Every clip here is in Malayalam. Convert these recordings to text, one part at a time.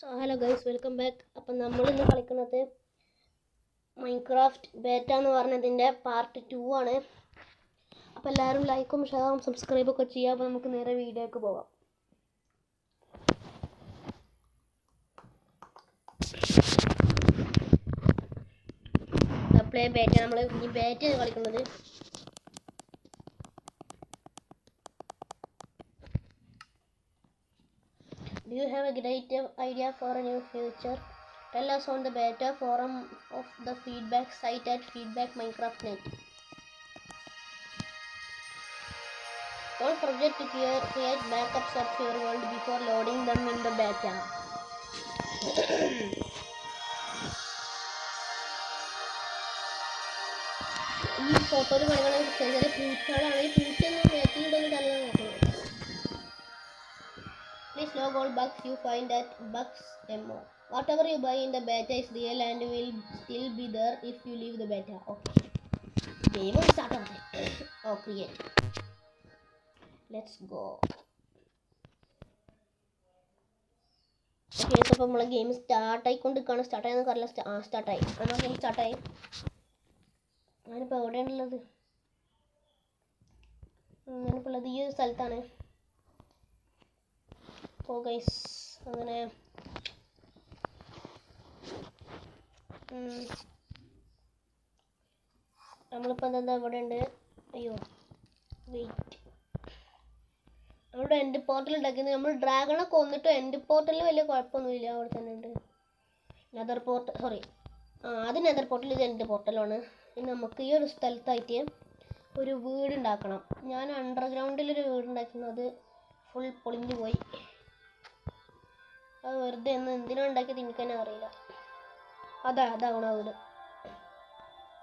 So hello guys, welcome back. അപ്പം നമ്മളിന്ന് കളിക്കുന്നത് മൈൻക്രാഫ്റ്റ് ബേറ്റ എന്ന് പറഞ്ഞതിൻ്റെ പാർട്ട് 2 ആണ്. അപ്പോൾ എല്ലാവരും ലൈക്കും ഷെയറും സബ്സ്ക്രൈബും ഒക്കെ ചെയ്യുക. അപ്പോൾ നമുക്ക് നേരെ വീഡിയോക്ക് പോവാം. പ്ലേ ബേറ്റ, നമ്മൾ ഈ ബേറ്റയാണ് കളിക്കുന്നത്. Do you have a great idea for a new feature? Tell us on the beta forum of the feedback site at feedback.minecraft.net. Don't forget to create backups of your world before loading them in the beta. ഈ ഫോട്ടോയിൽ കാണുന്ന ചെറിയ പൂച്ചകളാണ്. ഈ പൂച്ചയൊന്നും ബേറ്റയിലൊന്നും തല്ല നോക്കുന്നത്. Please log all bugs you find at bugs.mo. Whatever you buy in the beta is real and will still be there if you leave the beta. Okay. Game on start. Oh, create. Let's go. Okay, so നമ്മൾ ഗെയിം സ്റ്റാർട്ട് ആയിക്കൊണ്ടിരിക്കുകയാണ്. സ്റ്റാർട്ട് ആയെന്ന് അറിയില്ല. സ്റ്റാർട്ടായി. എന്നാൽ ഗെയിം സ്റ്റാർട്ടായി. ഞാനിപ്പോൾ എവിടെയാണുള്ളത്? ഞാനിപ്പോൾ ഉള്ളത് ഈ ഒരു സ്ഥലത്താണ്. ഓ ഗൈസ്, അങ്ങനെ നമ്മളിപ്പോൾ എന്താ ഇവിടെ ഉണ്ട്. അയ്യോ വെയിറ്റ്, നമ്മുടെ എൻഡ് പോർട്ടൽ ഉണ്ടാക്കിയത് നമ്മൾ ഡ്രാഗണെ കൊന്നിട്ട് എൻഡ് പോർട്ടലിൽ വലിയ കുഴപ്പമൊന്നുമില്ല. അവിടെ തന്നെ ഉണ്ട് നെതർ പോർട്ടൽ. സോറി, അത് നെതർ പോർട്ടൽ, ഇത് എൻഡ് പോർട്ടലാണ്. ഇനി നമുക്ക് ഈ ഒരു സ്ഥലത്തായിട്ട് ഒരു വീടുണ്ടാക്കണം. ഞാൻ അണ്ടർഗ്രൗണ്ടിലൊരു വീടുണ്ടാക്കുന്നു. അത് ഫുൾ പൊളിഞ്ഞു പോയി. അത് വെറുതെ എന്തിനാണ് ഉണ്ടാക്കിയത് എനിക്ക് തന്നെ അറിയില്ല. അതാവണം വീട്.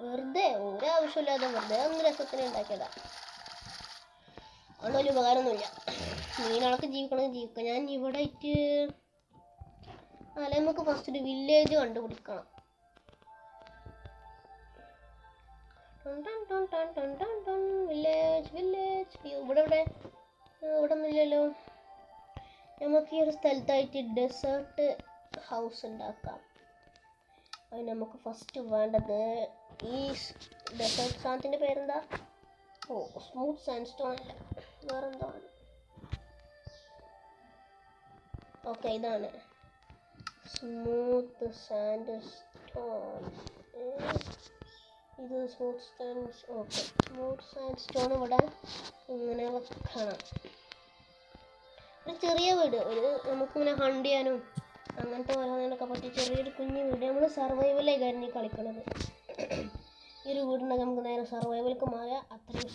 വെറുതെ ഒരാവശ്യമില്ലാതെ വെറുതെ ഒന്ന് രസത്തിന് ഉണ്ടാക്കിയതാ. അതുകൊണ്ട് വലിയ ഉപകാരമൊന്നുമില്ല. മീനുകളൊക്കെ ജീവിക്കാം. ഞാൻ ഇവിടെ ആയിട്ട് നമുക്ക് ഫസ്റ്റ് ഒരു വില്ലേജ് കണ്ടുപിടിക്കണം. വില്ലേജ് ഇവിടെ ഒന്നുമില്ലല്ലോ. നമുക്ക് ഈ ഒരു സ്ഥലത്തായിട്ട് ഡെസേർട്ട് ഹൗസ് ഉണ്ടാക്കാം. അത് നമുക്ക് ഫസ്റ്റ് വേണ്ടത് ഈ ഡെസേർട്ട് സാധനത്തിൻ്റെ പേരെന്താ? സ്മൂത്ത് സാൻഡ് സ്റ്റോൺ അല്ല, വേറെന്താണ്? ഓക്കെ, ഇതാണ് സ്മൂത്ത് സാൻഡ് സ്റ്റോൺ. ഇത് smooth sand. Okay, smooth sand stone ഇവിടെ ഇങ്ങനെ വെക്കണം. ഒരു ചെറിയ വീട്, നമുക്കിങ്ങനെ ഹണ്ട് ചെയ്യാനും അങ്ങനത്തെ ഓരോന്നൊക്കെ പറ്റി ചെറിയൊരു കുഞ്ഞു വീട്. നമ്മൾ സർവൈവലായിക്കായിരുന്നു ഈ കളിക്കുന്നത്. ഈ ഒരു വീടുണ്ടെങ്കിൽ നമുക്ക് നേരെ സർവൈവൽക്ക് മാറിയാൽ അത്രയും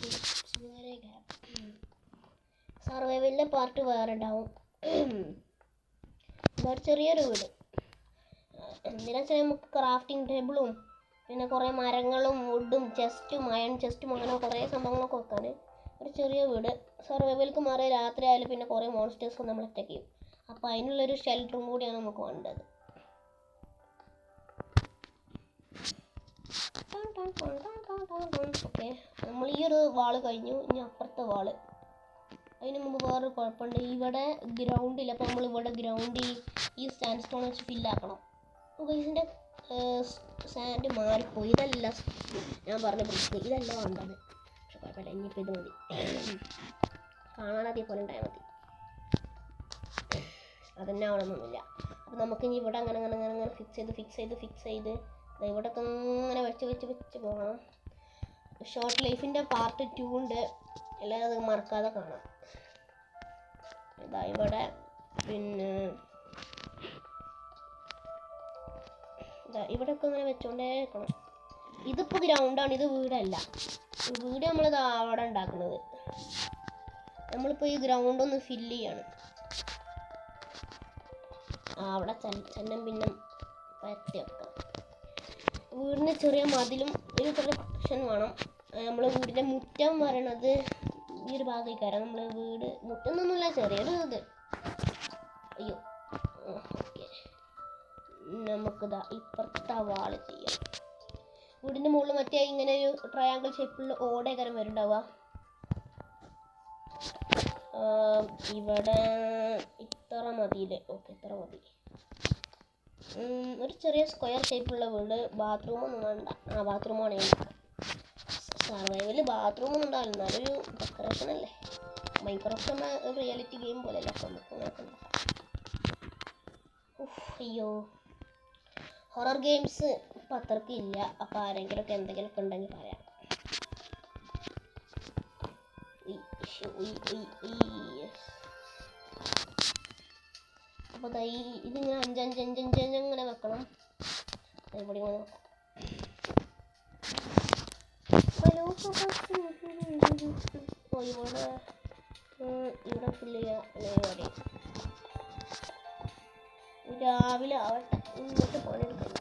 സുഖകരമായി. സർവൈവലിൻ്റെ പാർട്ട് വേറെ ഉണ്ടാവും. ഇതൊരു ചെറിയൊരു വീട്. എന്തിനാ വെച്ചാൽ നമുക്ക് ക്രാഫ്റ്റിംഗ് ടേബിളും പിന്നെ കുറേ മരങ്ങളും വുഡും ചെസ്റ്റും അയൺ ചെസ്റ്റും അങ്ങനെ കുറേ സംഭവങ്ങളൊക്കെ വെക്കാൻ ഒരു ചെറിയ വീട്. സർവൈവൽക്ക് മാറിയ രാത്രി ആയാലും പിന്നെ കുറേ മോൺസ്റ്റേഴ്സ് നമ്മൾ അറ്റാക്ക് ചെയ്യും. അപ്പോൾ അതിനുള്ളൊരു ഷെൽട്ടറും കൂടിയാണ് നമുക്ക് വേണ്ടത്. ഓക്കെ, നമ്മൾ ഈ ഒരു വാള് കഴിഞ്ഞു. ഇനി അപ്പുറത്തെ വാള്. അതിന് മുമ്പ് വേറൊരു കുഴപ്പമുണ്ട്. ഇവിടെ ഗ്രൗണ്ടില്ല. അപ്പോൾ നമ്മൾ ഇവിടെ ഗ്രൗണ്ടിൽ ഈ സാൻഡ് സ്റ്റോൺ വെച്ച് ഫില്ലാക്കണം. ഇതിൻ്റെ സാൻഡ് മാറിപ്പോയി. ഇതല്ല ഞാൻ പറഞ്ഞ ബ്രിക്ക്, ഇതല്ല വേണ്ടത്. പക്ഷെ കുഴപ്പമില്ല, ഇനിയിപ്പോൾ ഇത് മതി. കാണാതെ പോലെ ഉണ്ടായാൽ മതി. അതന്നെ ആവണമെന്നൊന്നുമില്ല. അപ്പോൾ നമുക്കിനി ഇവിടെ അങ്ങനെ ഫിക്സ് ചെയ്ത് ഇവിടെയൊക്കെ ഇങ്ങനെ വെച്ച് പോകണം. ഷോർട്ട് ലൈഫിൻ്റെ പാർട്ട് 2 ഉണ്ട്. എല്ലാവരും അത് മറക്കാതെ കാണാം. ഇതാ ഇവിടെ പിന്നെ ഇവിടെയൊക്കെ ഇങ്ങനെ വെച്ചോണ്ടേ ഇരിക്കണം. ഇതിപ്പോൾ ഗ്രൗണ്ടാണ്, ഇത് വീടല്ല. വീട് നമ്മളിത് അവിടെ ഉണ്ടാക്കുന്നത്. നമ്മളിപ്പോൾ ഈ ഗ്രൗണ്ട് ഒന്ന് ഫില്ല് ചെയ്യാണ്. അവിടെ ചന്നം പിന്നെ പരത്തി വെക്കാം. വീടിന് ചെറിയ മതിലും ഒരു ചെറിയ പ്രൊട്ടക്ഷൻ വേണം. നമ്മൾ വീടിൻ്റെ മുറ്റം പറയണത് ഈ ഒരു ഭാഗത്തേക്കാരം. നമ്മൾ വീട് മുറ്റൊന്നുമില്ല, ചെറിയൊരു ഇത്. അയ്യോ, ഓക്കെ. നമുക്കിതാ ഇപ്പുറത്തെ വാള് ചെയ്യാം. വീടിൻ്റെ മുകളിൽ മറ്റേ ഇങ്ങനെ ഒരു ട്രയാങ്കിൾ ഷേപ്പിലുള്ള ഓടേക്കരം വരുന്നുണ്ടാവുക. ഇവിടെ ഇത്ര മതിയില്ലേ? ഓക്കെ, ഇത്ര മതി. ഒരു ചെറിയ സ്ക്വയർ ഷേപ്പുള്ള വീട്. ബാത്റൂമൊന്നും വേണ്ട. ബാത്റൂമാണ് സർവൈവൽ. ബാത്റൂമൊന്നും ഉണ്ടാവില്ല, എന്നാലൊരു ഡെക്കറേഷൻ അല്ലേ. മൈൻക്രാഫ്റ്റ് എന്ന റിയാലിറ്റി ഗെയിം പോലെയല്ല. അപ്പം നമുക്ക് നോക്കണ്ട. അയ്യോ, ഹൊറർ ഗെയിംസ് ഇപ്പം അത്രയ്ക്ക് ഇല്ല. അപ്പോൾ ആരെങ്കിലുമൊക്കെ എന്തെങ്കിലുമൊക്കെ ഉണ്ടെങ്കിൽ പറയാം. അപ്പോൾ ഇതിങ്ങനെ അഞ്ചങ്ങനെ വെക്കണം. ഇവിടെ ഇങ്ങനെ വെക്കാം. ഇവിടെ ഫില്ല് ചെയ്യാം. രാവിലെ ആവട്ടെ, ഇങ്ങോട്ട് പണിയെടുക്കണം.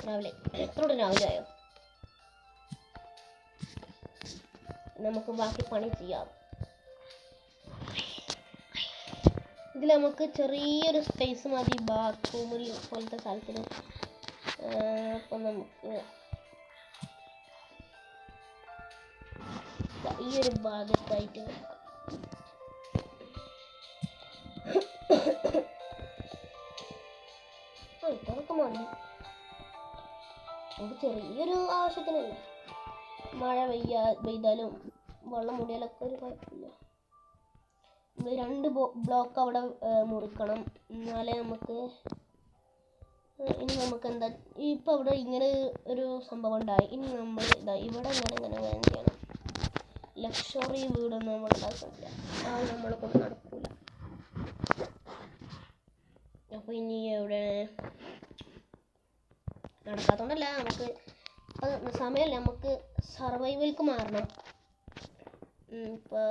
രാവിലെ എത്രയോടെ രാവിലെ ആയോ? നമുക്ക് ബാക്കി പണി ചെയ്യാം. ഇതിൽ നമുക്ക് ചെറിയൊരു സ്പേസ് മതി, ബാത്റൂമിൽ പോലത്തെ സ്ഥലത്തിന്. അപ്പം നമുക്ക് ഈ ഒരു ഭാഗത്തായിട്ട് വെക്കാം. ഇതൊക്കെ മതി. നമുക്ക് ചെറിയൊരു ആവശ്യത്തിനല്ലേ. മഴ പെയ്താലും വെള്ളം മൂടിയാലൊക്കെ ഒരു കുഴപ്പമില്ല. 2 ബ്ലോക്ക് അവിടെ മുറിക്കണം, എന്നാലേ നമുക്ക് ഇനി നമുക്ക് എന്താ ഇപ്പം അവിടെ ഇങ്ങനെ ഒരു സംഭവം ഉണ്ടായി. ഇനി നമ്മൾ ഇവിടെ ഇങ്ങനെ ചെയ്യണം. ലക്ഷറി വീടൊന്നും നമ്മൾ ഉണ്ടാക്കില്ല, അത് നമ്മളെ കൊണ്ട് നടക്കൂല. അപ്പോൾ ഇനി എവിടെ നടക്കാത്തതുകൊണ്ടല്ല, നമുക്ക് സമയമല്ല, നമുക്ക് സർവൈവൽക്ക് മാറണം. ഇപ്പോൾ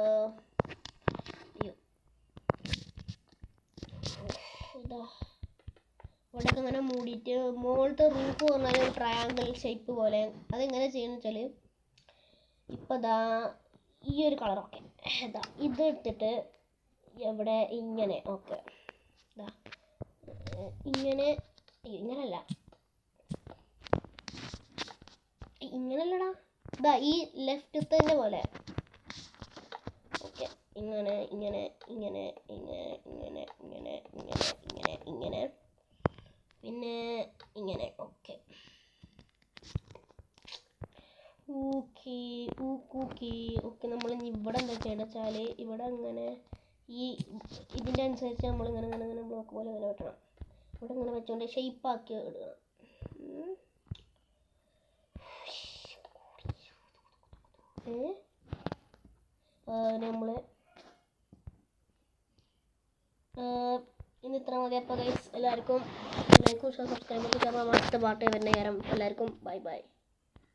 ഇവിടെയൊക്കെ ഇങ്ങനെ മൂടിയിട്ട് മുകളിലത്തെ റൂഫ് പറഞ്ഞാൽ ഒരു ട്രയാങ്കിൾ ഷേപ്പ് പോലെ. അതെങ്ങനെ ചെയ്യുന്നത് വെച്ചാൽ, ഇപ്പോൾ ഈ ഒരു കളറൊക്കെ ഇത് എടുത്തിട്ട് എവിടെ ഇങ്ങനെ ഇങ്ങനെയല്ലടാ, ഈ ലെഫ്റ്റത്തെ പോലെ ഇങ്ങനെ പിന്നെ ഇങ്ങനെ. ഓക്കെ, നമ്മൾ ഇനി ഇവിടെ എന്താ ചെയ്യണമെന്ന് വെച്ചാൽ, ഇവിടെ ഇങ്ങനെ ഇതിൻ്റെ അനുസരിച്ച് നമ്മൾ ഇങ്ങനെ ബ്ലോക്ക് പോലെ ഇങ്ങനെ വെട്ടണം. ഇവിടെ ഇങ്ങനെ വെച്ചുകൊണ്ട് ഷേപ്പാക്കി ഇടണം. നമ്മൾ ഇന്ന് ഇത്ര മതി. അപ്പോൾ ഗൈസ്, എല്ലാവർക്കും സബ്സ്ക്രൈബ് ചെയ്യാൻ. അടുത്ത പാട്ട് വരുന്ന നേരം എല്ലാവർക്കും ബൈ.